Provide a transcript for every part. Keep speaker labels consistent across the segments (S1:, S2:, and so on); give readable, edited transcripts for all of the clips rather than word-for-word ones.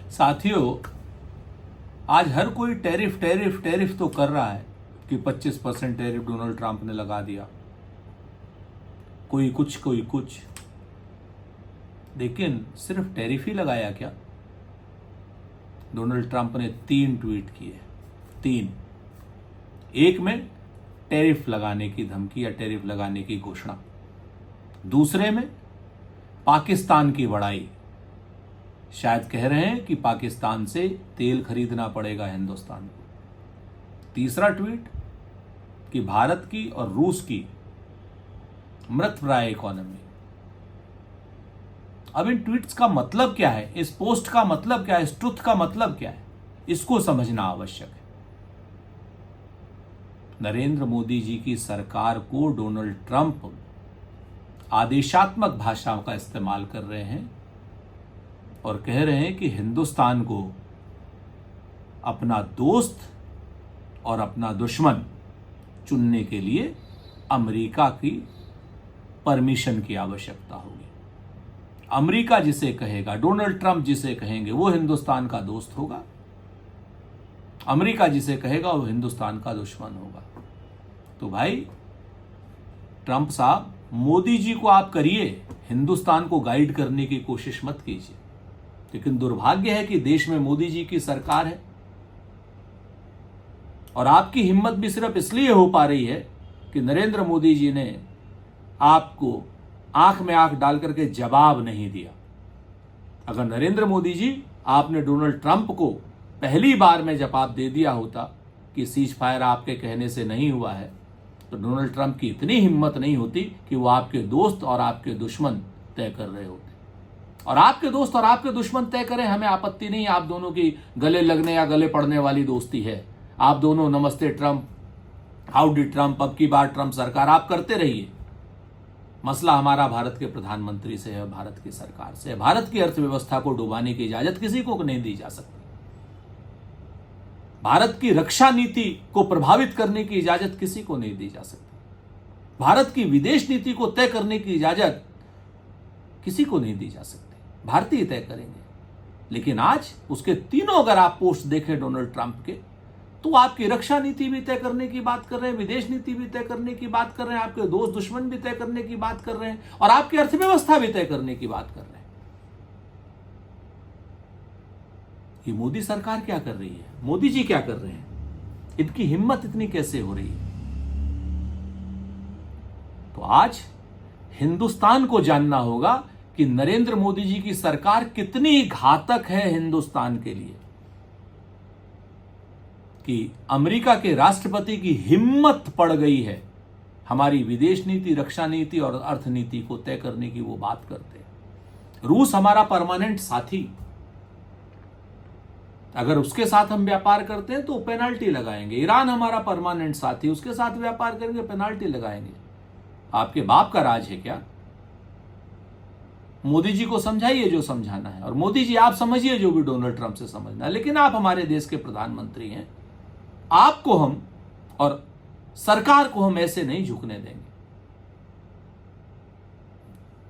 S1: साथियों, आज हर कोई टैरिफ टैरिफ टैरिफ तो कर रहा है कि 25% टैरिफ डोनाल्ड ट्रंप ने लगा दिया, कोई कुछ कोई कुछ। लेकिन सिर्फ टैरिफ ही लगाया क्या? डोनाल्ड ट्रंप ने 3 ट्वीट किए, 3। एक में टैरिफ लगाने की धमकी या टैरिफ लगाने की घोषणा, दूसरे में पाकिस्तान की बड़ाई, शायद कह रहे हैं कि पाकिस्तान से तेल खरीदना पड़ेगा हिंदुस्तान को, तीसरा ट्वीट कि भारत की और रूस की मृतप्राय इकोनॉमी। अब इन ट्वीट्स का मतलब क्या है, इस पोस्ट का मतलब क्या है, इस ट्रुथ का मतलब क्या है, इसको समझना आवश्यक है। नरेंद्र मोदी जी की सरकार को डोनाल्ड ट्रंप आदेशात्मक भाषा का इस्तेमाल कर रहे हैं और कह रहे हैं कि हिंदुस्तान को अपना दोस्त और अपना दुश्मन चुनने के लिए अमेरिका की परमिशन की आवश्यकता होगी। अमेरिका जिसे कहेगा, डोनाल्ड ट्रंप जिसे कहेंगे, वो हिंदुस्तान का दोस्त होगा। अमेरिका जिसे कहेगा वो हिंदुस्तान का दुश्मन होगा। तो भाई ट्रंप साहब, मोदी जी को आप करिए, हिंदुस्तान को गाइड करने की कोशिश मत कीजिए। लेकिन दुर्भाग्य है कि देश में मोदी जी की सरकार है और आपकी हिम्मत भी सिर्फ इसलिए हो पा रही है कि नरेंद्र मोदी जी ने आपको आंख में आंख डाल करके जवाब नहीं दिया। अगर नरेंद्र मोदी जी, आपने डोनाल्ड ट्रंप को पहली बार में जवाब दे दिया होता कि सीज फायर आपके कहने से नहीं हुआ है, तो डोनाल्ड ट्रंप की इतनी हिम्मत नहीं होती कि वो आपके दोस्त और आपके दुश्मन तय कर रहे होते। और आपके दोस्त और आपके दुश्मन तय करें, हमें आपत्ति नहीं। आप दोनों की गले लगने या गले पड़ने वाली दोस्ती है। आप दोनों नमस्ते ट्रंप, हाउडी ट्रंप, अब की बार ट्रंप सरकार, आप करते रहिए। मसला हमारा भारत के प्रधानमंत्री से है, भारत की सरकार से है। भारत की अर्थव्यवस्था को डुबाने की इजाजत किसी को नहीं दी जा सकती। भारत की रक्षा नीति को प्रभावित करने की इजाजत किसी को नहीं दी जा सकती। भारत की विदेश नीति को तय करने की इजाजत किसी को नहीं दी जा सकती। भारतीय तय करेंगे। लेकिन आज उसके तीनों अगर आप पोस्ट देखें डोनाल्ड ट्रंप के, तो आपकी रक्षा नीति भी तय करने की बात कर रहे हैं, विदेश नीति भी तय करने की बात कर रहे हैं, आपके दोस्त दुश्मन भी तय करने की बात कर रहे हैं और आपकी अर्थव्यवस्था भी तय करने की बात कर रहे हैं। ये मोदी सरकार क्या कर रही है? मोदी जी क्या कर रहे हैं? इनकी हिम्मत इतनी कैसे हो रही है? तो आज हिंदुस्तान को जानना होगा कि नरेंद्र मोदी जी की सरकार कितनी घातक है हिंदुस्तान के लिए, कि अमेरिका के राष्ट्रपति की हिम्मत पड़ गई है हमारी विदेश नीति, रक्षा नीति और अर्थनीति को तय करने की। वो बात करते हैं। रूस हमारा परमानेंट साथी, अगर उसके साथ हम व्यापार करते हैं तो पेनाल्टी लगाएंगे। ईरान हमारा परमानेंट साथी, उसके साथ व्यापार करेंगे, पेनाल्टी लगाएंगे। आपके बाप का राज है क्या? मोदी जी को समझाइए जो समझाना है, और मोदी जी आप समझिए जो भी डोनाल्ड ट्रंप से समझना है। लेकिन आप हमारे देश के प्रधानमंत्री हैं, आपको हम और सरकार को हम ऐसे नहीं झुकने देंगे।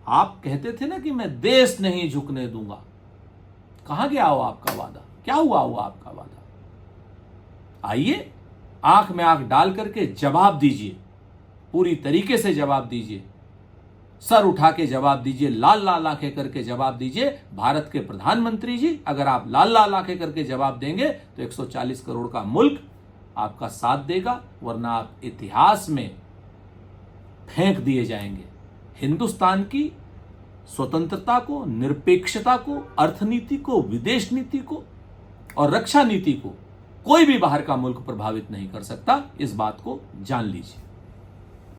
S1: आप कहते थे ना कि मैं देश नहीं झुकने दूंगा। कहां गया हो आपका वादा? क्या हुआ आपका वादा? आइए, आंख में आंख डाल करके जवाब दीजिए, पूरी तरीके से जवाब दीजिए, सर उठा के जवाब दीजिए, लाल लाल आंखें करके जवाब दीजिए। भारत के प्रधानमंत्री जी, अगर आप लाल लाल आंखें करके जवाब देंगे तो 140 करोड़ का मुल्क आपका साथ देगा, वरना आप इतिहास में फेंक दिए जाएंगे। हिंदुस्तान की स्वतंत्रता को, निरपेक्षता को, अर्थनीति को, विदेश नीति को और रक्षा नीति को कोई भी बाहर का मुल्क प्रभावित नहीं कर सकता। इस बात को जान लीजिए।